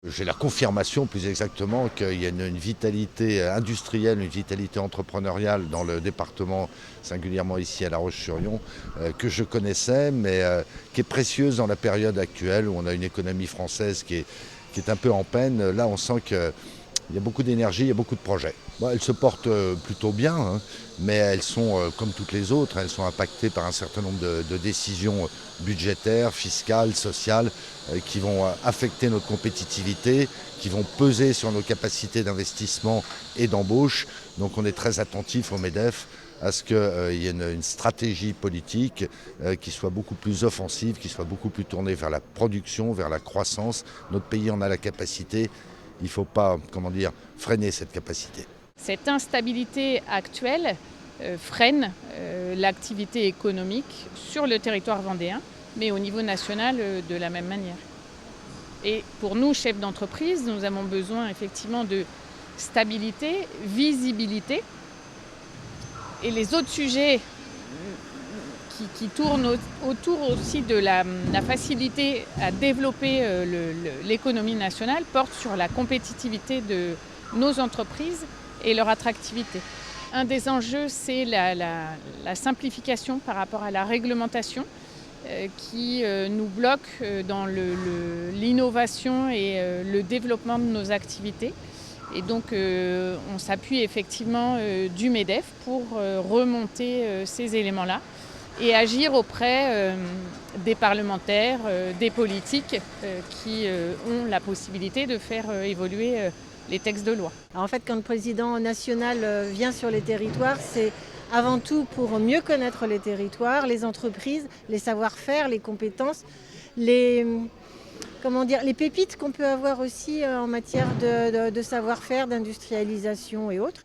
J'ai la confirmation plus exactement qu'il y a une vitalité industrielle, une vitalité entrepreneuriale dans le département, singulièrement ici à La Roche-sur-Yon, que je connaissais, mais qui est précieuse dans la période actuelle où on a une économie française qui est un peu en peine. Là, on sent qu'il y a beaucoup d'énergie, il y a beaucoup de projets. Bon, elles se portent plutôt bien, hein, mais elles sont, comme toutes les autres, elles sont impactées par un certain nombre de décisions budgétaires, fiscales, sociales, qui vont affecter notre compétitivité, qui vont peser sur nos capacités d'investissement et d'embauche. Donc on est très attentif au MEDEF à ce qu'il y ait une stratégie politique qui soit beaucoup plus offensive, qui soit beaucoup plus tournée vers la production, vers la croissance. Notre pays en a la capacité. Il ne faut pas, freiner cette capacité. Cette instabilité actuelle freine l'activité économique sur le territoire vendéen, mais au niveau national de la même manière. Et pour nous, chefs d'entreprise, nous avons besoin effectivement de stabilité, visibilité. Et les autres sujets qui tournent autour aussi de la facilité à développer l'économie nationale portent sur la compétitivité de nos entreprises et leur attractivité. Un des enjeux, c'est la simplification par rapport à la réglementation qui nous bloque dans l'innovation et le développement de nos activités. Et donc on s'appuie effectivement du MEDEF pour remonter ces éléments-là et agir auprès des parlementaires, des politiques qui ont la possibilité de faire évoluer les textes de loi. Alors en fait, quand le président national vient sur les territoires, c'est avant tout pour mieux connaître les territoires, les entreprises, les savoir-faire, les compétences, les pépites qu'on peut avoir aussi en matière de savoir-faire, d'industrialisation et autres.